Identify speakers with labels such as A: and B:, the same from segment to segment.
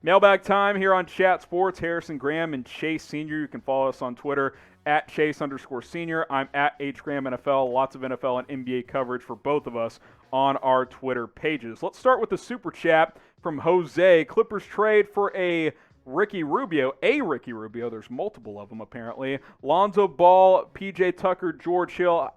A: Mailbag time here on Chat Sports. Harrison Graham and Chase Sr. You can follow us on Twitter at Chase_Senior. I'm at HGrahamNFL. Lots of NFL and NBA coverage for both of us on our Twitter pages. Let's start with the super chat from Jose. Clippers trade for a Ricky Rubio. There's multiple of them apparently. Lonzo Ball, PJ Tucker, George Hill.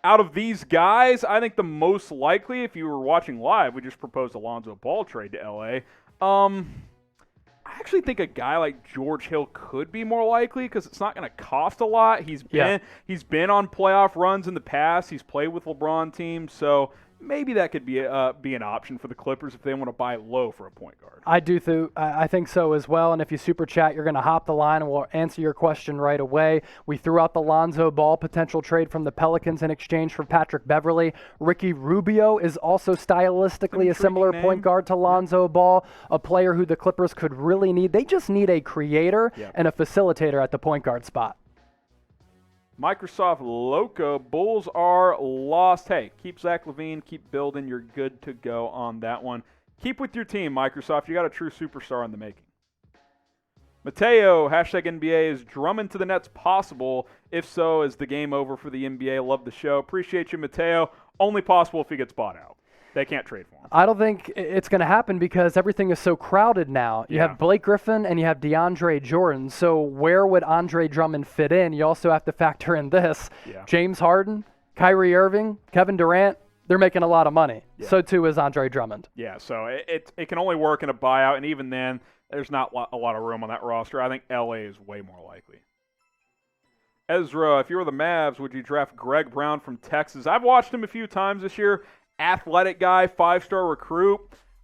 A: Out of these guys, I think the most likely, if you were watching live, we just proposed a Lonzo Ball trade to LA. I actually think a guy like George Hill could be more likely because it's not going to cost a lot. He's been on playoff runs in the past. He's played with LeBron teams, so maybe that could be an option for the Clippers if they want to buy low for a point guard.
B: I think so as well. And if you super chat, you're going to hop the line and we'll answer your question right away. We threw out the Lonzo Ball potential trade from the Pelicans in exchange for Patrick Beverley. Ricky Rubio is also stylistically a similar point guard to Lonzo Ball, a player who the Clippers could really need. They just need a creator and a facilitator at the point guard spot.
A: Microsoft Loco, Bulls are lost. Hey, keep Zach LaVine, keep building. You're good to go on that one. Keep with your team, Microsoft. You got a true superstar in the making. Mateo, #NBA, is Drummond to the Nets possible? If so, is the game over for the NBA? Love the show. Appreciate you, Mateo. Only possible if he gets bought out. They can't trade for him.
B: I don't think it's going to happen because everything is so crowded now. You have Blake Griffin and you have DeAndre Jordan. So where would Andre Drummond fit in? You also have to factor in this. James Harden, Kyrie Irving, Kevin Durant, they're making a lot of money. So too is Andre Drummond.
A: Yeah, so it can only work in a buyout, and even then, there's not a lot of room on that roster. I think LA is way more likely. Ezra, if you were the Mavs, would you draft Greg Brown from Texas? I've watched him a few times this year. Athletic guy, 5-star recruit.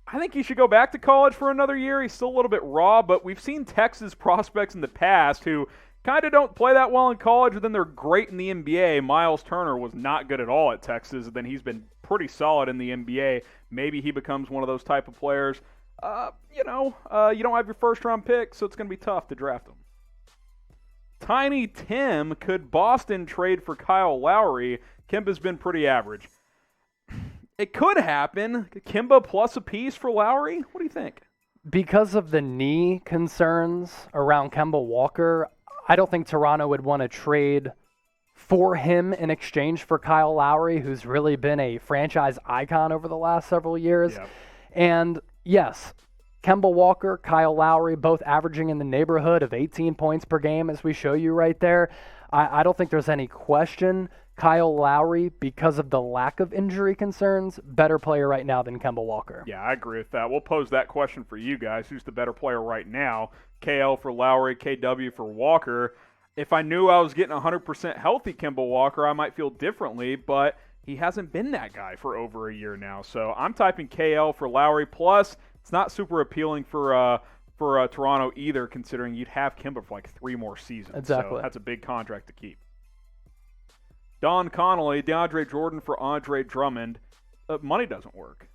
A: I think he should go back to college for another year. He's still a little bit raw, but we've seen Texas prospects in the past who kind of don't play that well in college, and then they're great in the NBA. Miles Turner was not good at all at Texas, and then he's been pretty solid in the NBA. Maybe he becomes one of those type of players. You don't have your first-round pick, so it's going to be tough to draft him. Tiny Tim, could Boston trade for Kyle Lowry? Kemba's been pretty average. It could happen. Kemba plus a piece for Lowry? What do you think?
B: Because of the knee concerns around Kemba Walker, I don't think Toronto would want to trade for him in exchange for Kyle Lowry, who's really been a franchise icon over the last several years. Yep. And yes, Kemba Walker, Kyle Lowry, both averaging in the neighborhood of 18 points per game, as we show you right there. I don't think there's any question. Kyle Lowry, because of the lack of injury concerns, better player right now than Kemba Walker.
A: Yeah, I agree with that. We'll pose that question for you guys. Who's the better player right now? KL for Lowry, KW for Walker. If I knew I was getting 100% healthy Kemba Walker, I might feel differently, but he hasn't been that guy for over a year now. So I'm typing KL for Lowry. Plus, it's not super appealing for Toronto either, considering you'd have Kemba for like 3 more seasons.
B: Exactly.
A: So that's a big contract to keep. Don Connolly, DeAndre Jordan for Andre Drummond. Money doesn't work.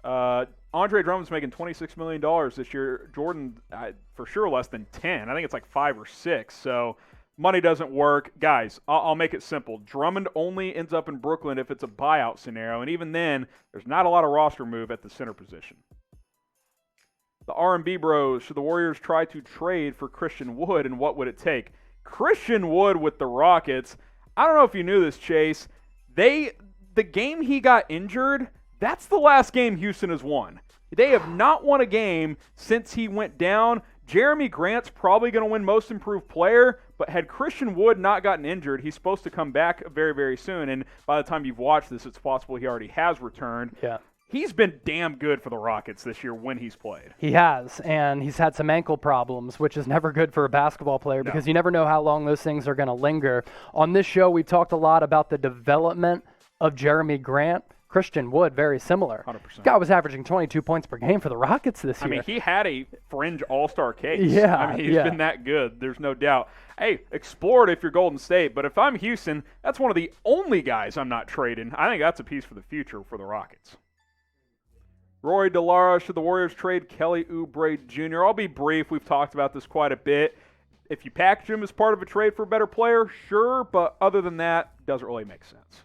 A: Andre Drummond's making $26 million this year. Jordan, for sure, less than 10. I think it's like 5 or 6. So money doesn't work. Guys, I'll make it simple. Drummond only ends up in Brooklyn if it's a buyout scenario. And even then, there's not a lot of roster move at the center position. The R&B Bros, should the Warriors try to trade for Christian Wood, and what would it take? Christian Wood with the Rockets. I don't know if you knew this, Chase. The game he got injured, that's the last game Houston has won. They have not won a game since he went down. Jerami Grant's probably going to win Most Improved Player, but had Christian Wood not gotten injured, he's supposed to come back very, very soon. And by the time you've watched this, it's possible he already has returned.
B: Yeah.
A: He's been damn good for the Rockets this year when he's played.
B: He has, and he's had some ankle problems, which is never good for a basketball player because you never know how long those things are going to linger. On this show, we've talked a lot about the development of Jerami Grant. Christian Wood, very similar.
A: 100%.
B: Guy was averaging 22 points per game for the Rockets this year.
A: I mean, he had a fringe all-star case.
B: Yeah,
A: I mean, he's been that good. There's no doubt. Hey, explore it if you're Golden State, but if I'm Houston, that's one of the only guys I'm not trading. I think that's a piece for the future for the Rockets. Roy DeLara, should the Warriors trade Kelly Oubre Jr.? I'll be brief. We've talked about this quite a bit. If you package him as part of a trade for a better player, sure, but other than that, doesn't really make sense.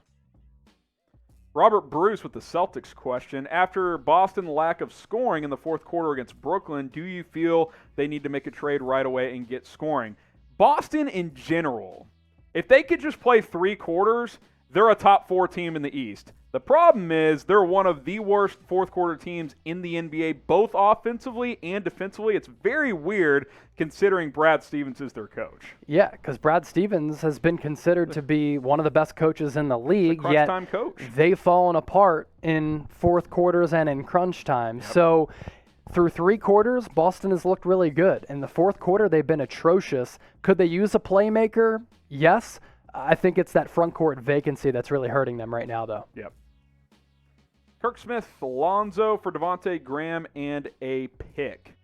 A: Robert Bruce with the Celtics question. After Boston's lack of scoring in the fourth quarter against Brooklyn, do you feel they need to make a trade right away and get scoring? Boston in general, if they could just play 3 quarters, they're a top 4 team in the East. The problem is they're one of the worst fourth quarter teams in the NBA, both offensively and defensively. It's very weird considering Brad Stevens is their coach.
B: Yeah, because Brad Stevens has been considered to be one of the best coaches in the league,
A: crunch time coach.
B: They've fallen apart in fourth quarters and in crunch time. Yep. So through 3 quarters, Boston has looked really good. In the fourth quarter, they've been atrocious. Could they use a playmaker? Yes. I think it's that front court vacancy that's really hurting them right now, though.
A: Yep. Kirk Smith, Lonzo for Devontae Graham, and a pick.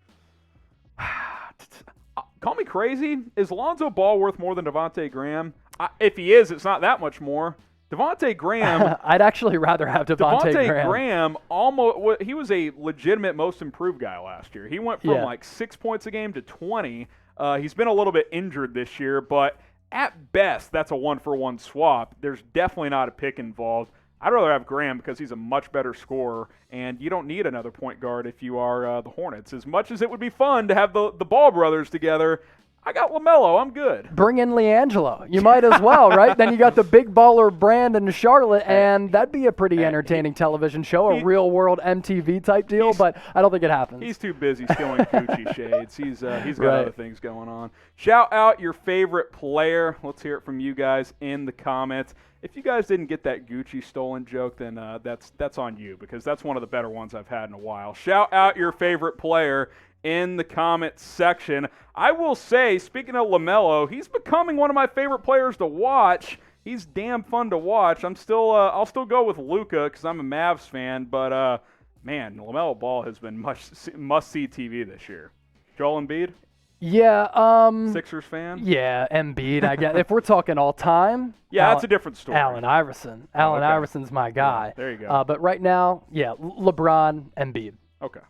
A: Call me crazy. Is Lonzo Ball worth more than Devontae Graham? If he is, it's not that much more. Devontae Graham.
B: I'd actually rather have Devontae
A: Graham. He was a legitimate most improved guy last year. He went from like 6 points a game to 20. He's been a little bit injured this year, but at best, that's a 1-for-1 swap. There's definitely not a pick involved. I'd rather have Graham because he's a much better scorer, and you don't need another point guard if you are the Hornets. As much as it would be fun to have the Ball brothers together, I got LaMelo. I'm good.
B: Bring in LiAngelo. You might as well, right? Then you got the big baller brand in Charlotte, and that'd be a pretty entertaining television show, a real-world MTV type deal, but I don't think it happens.
A: He's too busy stealing Gucci shades. He's got other things going on. Shout out your favorite player. Let's hear it from you guys in the comments. If you guys didn't get that Gucci stolen joke, then that's on you, because that's one of the better ones I've had in a while. Shout out your favorite player in the comments section. I will say, speaking of LaMelo, he's becoming one of my favorite players to watch. He's damn fun to watch. I'll still go with Luka because I'm a Mavs fan, but man, LaMelo Ball has been must-see TV this year. Joel Embiid?
B: Yeah.
A: Sixers fan?
B: Yeah, Embiid, I guess. If we're talking all-time.
A: Yeah, that's a different story.
B: Allen Iverson. Iverson's my guy.
A: Yeah, there you go.
B: But right now, yeah, LeBron, Embiid.
A: Okay.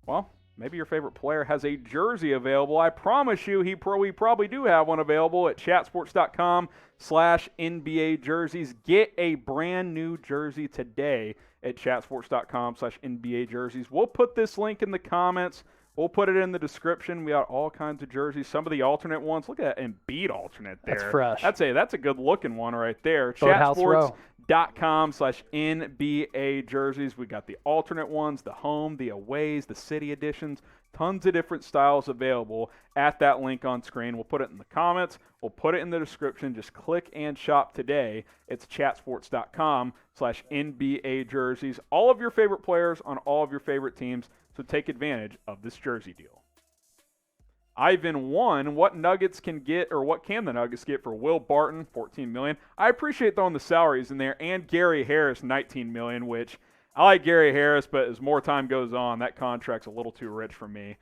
A: Well, maybe your favorite player has a jersey available. I promise you we probably do have one available at chatsports.com/NBA jerseys. Get a brand new jersey today at chatsports.com/NBA jerseys. We'll put this link in the comments. We'll put it in the description. We got all kinds of jerseys. Some of the alternate ones. Look at that Embiid alternate there.
B: That's fresh.
A: That's a good looking one right there. Chatsports.com/NBA jerseys. We got the alternate ones, the home, the aways, the city editions. Tons of different styles available at that link on screen. We'll put it in the comments. We'll put it in the description. Just click and shop today. It's chatsports.com/NBA jerseys. All of your favorite players on all of your favorite teams. So take advantage of this jersey deal. Ivan 1, what can the Nuggets get for Will Barton, $14 million? I appreciate throwing the salaries in there, and Gary Harris, $19 million, which I like Gary Harris, but as more time goes on, that contract's a little too rich for me.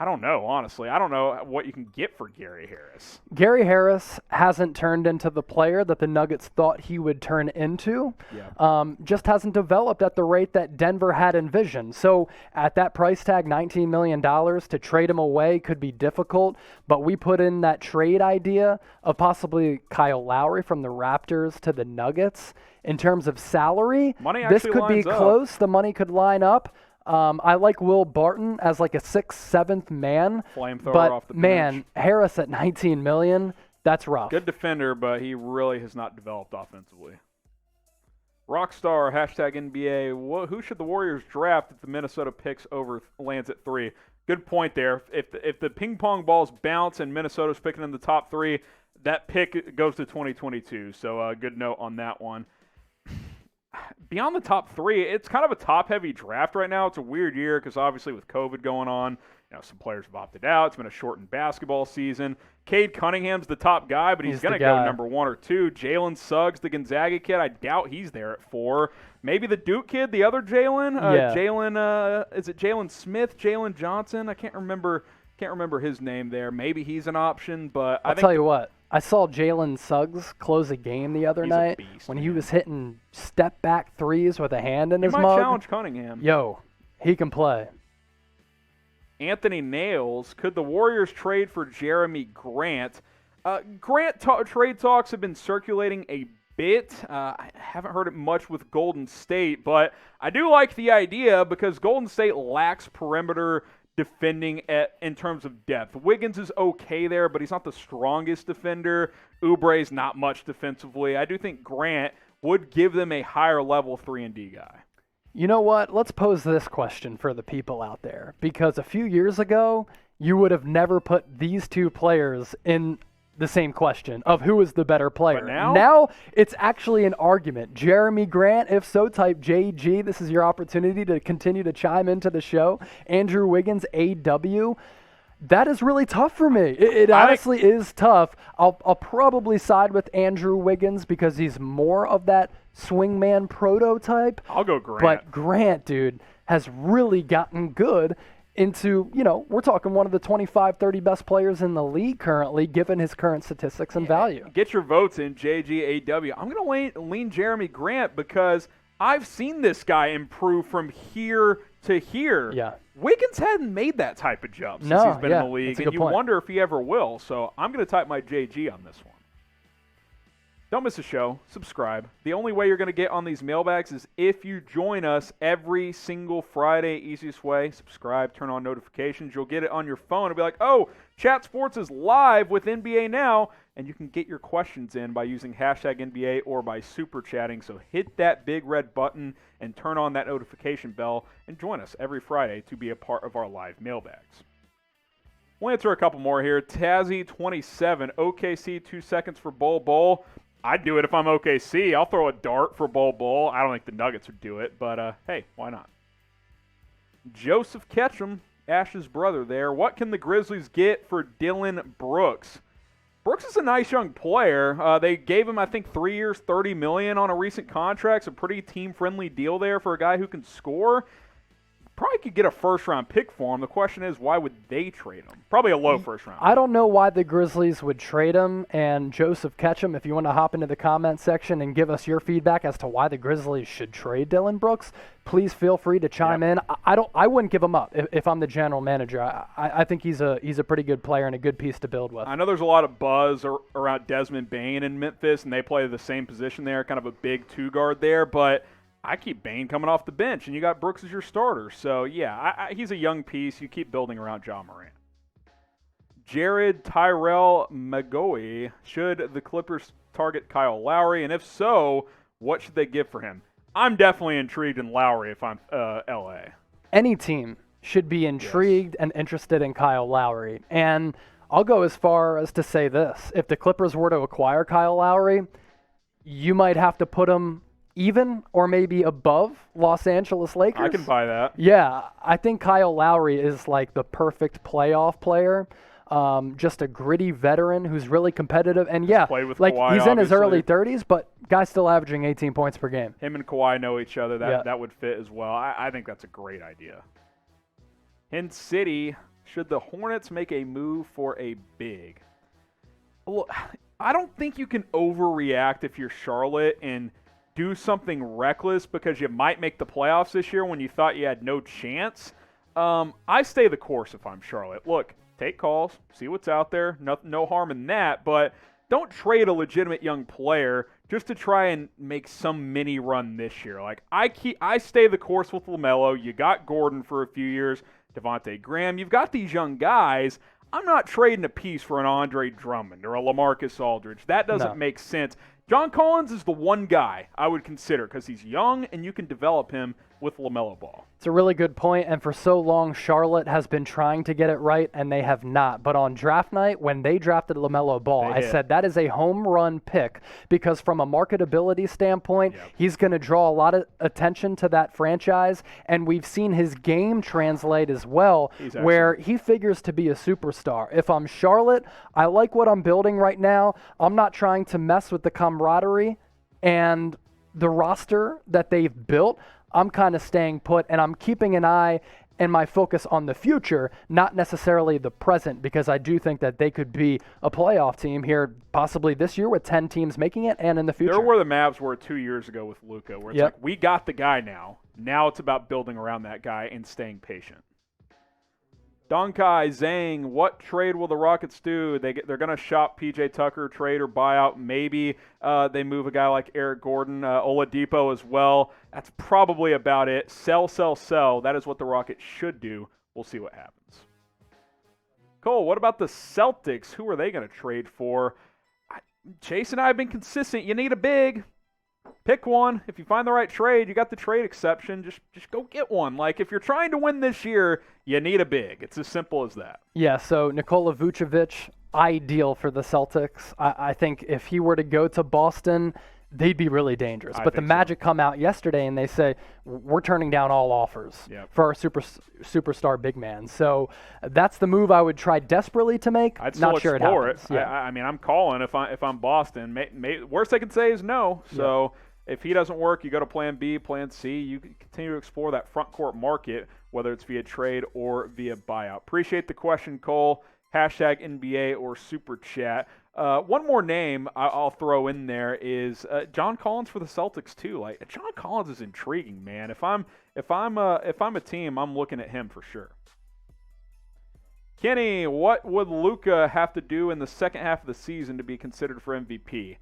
A: I don't know, honestly. I don't know what you can get for Gary Harris.
B: Gary Harris hasn't turned into the player that the Nuggets thought he would turn into.
A: Yeah.
B: Just hasn't developed at the rate that Denver had envisioned. So at that price tag, $19 million, to trade him away could be difficult. But we put in that trade idea of possibly Kyle Lowry from the Raptors to the Nuggets. In terms of salary, this could be close. The money could line up. I like Will Barton as like a 6th, 7th man.
A: Flamethrower off the bench.
B: Man, Harris at $19 million, that's rough.
A: Good defender, but he really has not developed offensively. Rockstar, #NBA. Who should the Warriors draft if the Minnesota picks lands at 3? Good point there. If the ping pong balls bounce and Minnesota's picking in the top 3, that pick goes to 2022. So good note on that one. Beyond the top 3, it's kind of a top-heavy draft right now. It's a weird year because obviously with COVID going on, some players have opted out. It's been a shortened basketball season. Cade Cunningham's the top guy, but he's going to go number 1 or 2. Jalen Suggs, the Gonzaga kid, I doubt he's there at 4. Maybe the Duke kid, the other Jalen. Is it Jalen Smith, Jalen Johnson? I can't remember his name there. Maybe he's an option, but
B: I'll tell you what. I saw Jalen Suggs close a game the other night when he was hitting step-back threes with a hand in his mug.
A: He might challenge Cunningham.
B: Yo, he can play.
A: Anthony Nails, could the Warriors trade for Jerami Grant? Trade talks have been circulating a bit. I haven't heard it much with Golden State, but I do like the idea because Golden State lacks perimeter defending in terms of depth. Wiggins is okay there, but he's not the strongest defender. Oubre's not much defensively. I do think Grant would give them a higher level 3-and-D guy.
B: You know what? Let's pose this question for the people out there, because a few years ago, you would have never put these two players in the same question of who is the better player.
A: But now?
B: Now it's actually an argument. Jerami Grant, if so, type JG. This is your opportunity to continue to chime into the show. Andrew Wiggins, AW. That is really tough for me. It honestly is tough. I'll probably side with Andrew Wiggins because he's more of that swingman prototype.
A: I'll go Grant.
B: But Grant, dude, has really gotten good into, we're talking one of the 25, 30 best players in the league currently, given his current statistics and value.
A: Get your votes in, JGAW. I'm going to lean Jerami Grant because I've seen this guy improve from here to here.
B: Yeah.
A: Wiggins hadn't made that type of jump since he's been in the league, and you wonder if he ever will. So I'm going to type my JG on this one. Don't miss a show. Subscribe. The only way you're going to get on these mailbags is if you join us every single Friday. Easiest way, subscribe, turn on notifications. You'll get it on your phone. It'll be like, oh, Chat Sports is live with NBA Now, and you can get your questions in by using hashtag NBA or by super chatting. So hit that big red button and turn on that notification bell and join us every Friday to be a part of our live mailbags. We'll answer a couple more here. Tazzy27, OKC 2 seconds for Bol Bol. I'd do it if I'm OKC. I'll throw a dart for Bol Bol. I don't think the Nuggets would do it, but hey, why not? Joseph Ketchum, Ash's brother there. What can the Grizzlies get for Dillon Brooks? Brooks is a nice young player. They gave him, I think, 3 years, $30 million on a recent contract. It's a pretty team-friendly deal there for a guy who can score. Probably could get a first-round pick for him. The question is, why would they trade him? Probably a low first-round.
B: I don't know why the Grizzlies would trade him. And Joseph Ketchum, if you want to hop into the comment section and give us your feedback as to why the Grizzlies should trade Dillon Brooks, please feel free to chime in. I wouldn't give him up if I'm the general manager. I think he's a pretty good player and a good piece to build with.
A: I know there's a lot of buzz around Desmond Bane in Memphis, and they play the same position there, kind of a big two-guard there, but I keep Bane coming off the bench, and you got Brooks as your starter. So, yeah, he's a young piece. You keep building around Ja Morant. Jared Tyrell Magoe, should the Clippers target Kyle Lowry? And if so, what should they give for him? I'm definitely intrigued in Lowry if I'm L.A.
B: Any team should be intrigued and interested in Kyle Lowry. And I'll go as far as to say this. If the Clippers were to acquire Kyle Lowry, you might have to put him even or maybe above Los Angeles Lakers.
A: I can buy that.
B: Yeah, I think Kyle Lowry is like the perfect playoff player. Just a gritty veteran who's really competitive. And yeah, like
A: Kawhi,
B: he's in his
A: obviously.
B: early 30s, but guy's still averaging 18 points per game.
A: Him and Kawhi know each other. That would fit as well. I think that's a great idea. In City, should the Hornets make a move for a big? Well, I don't think you can overreact if you're Charlotte and do something reckless because you might make the playoffs this year when you thought you had no chance. I stay the course if I'm Charlotte. Look, take calls, see what's out there. No harm in that, but don't trade a legitimate young player just to try and make some mini run this year. Like I stay the course with LaMelo. You got Gordon for a few years, Devontae Graham. You've got these young guys. I'm not trading a piece for an Andre Drummond or a LaMarcus Aldridge. That doesn't make sense. John Collins is the one guy I would consider because he's young and you can develop him with LaMelo Ball.
B: It's a really good point, and for so long, Charlotte has been trying to get it right, and they have not. But on draft night, when they drafted LaMelo Ball, I said that is a home run pick because from a marketability standpoint, he's going to draw a lot of attention to that franchise, and we've seen his game translate as well, where he figures to be a superstar. If I'm Charlotte, I like what I'm building right now. I'm not trying to mess with the camaraderie and the roster that they've built. I'm kind of staying put, and I'm keeping an eye and my focus on the future, not necessarily the present, because I do think that they could be a playoff team here possibly this year with 10 teams making it and in the future.
A: They're where the Mavs were 2 years ago with Luka, where it's like, we got the guy now. Now it's about building around that guy and staying patient. Donkai Zhang, what trade will the Rockets do? They're going to shop PJ Tucker, trade or buyout. Maybe they move a guy like Eric Gordon, Oladipo as well. That's probably about it. Sell, sell, sell. That is what the Rockets should do. We'll see what happens. Cole, what about the Celtics? Who are they going to trade for? Chase and I have been consistent. You need a big. Pick one. If you find the right trade, you got the trade exception. Just go get one. Like, if you're trying to win this year, you need a big. It's as simple as that.
B: Yeah, so Nikola Vucevic, ideal for the Celtics. I think if he were to go to Boston, they'd be really dangerous. But the Magic come out yesterday and they say, we're turning down all offers for our superstar big man. So that's the move I would try desperately to make.
A: I'd still
B: Not sure
A: explore
B: it happens.
A: it. Yeah. I mean, I'm calling if I'm Boston. Worst they can say is no. So if he doesn't work, you go to plan B, plan C. You can continue to explore that front court market, whether it's via trade or via buyout. Appreciate the question, Cole. Hashtag NBA or Super Chat. One more name I'll throw in there is John Collins for the Celtics too. Like, John Collins is intriguing, man. If I'm a team, I'm looking at him for sure. Kenny, what would Luka have to do in the second half of the season to be considered for MVP?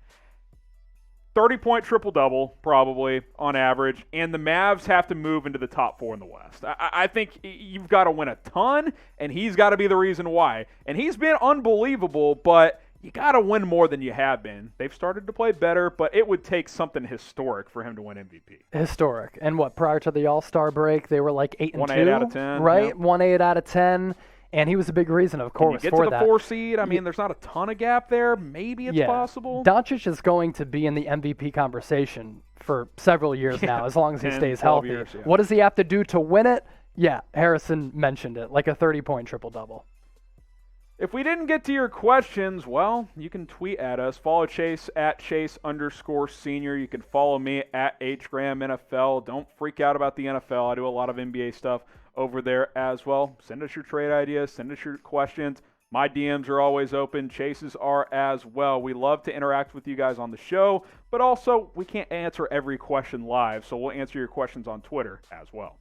A: 30-point triple-double, probably, on average, and the Mavs have to move into the top 4 in the West. I think you've got to win a ton, and he's got to be the reason why. And he's been unbelievable, but you got to win more than you have been. They've started to play better, but it would take something historic for him to win MVP.
B: Historic. And prior to the All-Star break, they were like 8-2.
A: 1-8 out of 10.
B: Right?
A: Yep.
B: 1-8 out of 10. And he was a big reason, of course,
A: for that.
B: for
A: Get to the 4 seed. I mean, there's not a ton of gap there. Maybe it's possible.
B: Doncic is going to be in the MVP conversation for several years now, as long as he stays healthy.
A: Years,
B: What does he have to do to win it? Yeah, Harrison mentioned it, like a 30-point triple-double.
A: If we didn't get to your questions, well, you can tweet at us. Follow Chase at Chase_senior. You can follow me at HGrahamNFL. Don't freak out about the NFL. I do a lot of NBA stuff over there as well. Send us your trade ideas. Send us your questions. My DMs are always open. Chase's are as well. We love to interact with you guys on the show, but also we can't answer every question live, so we'll answer your questions on Twitter as well.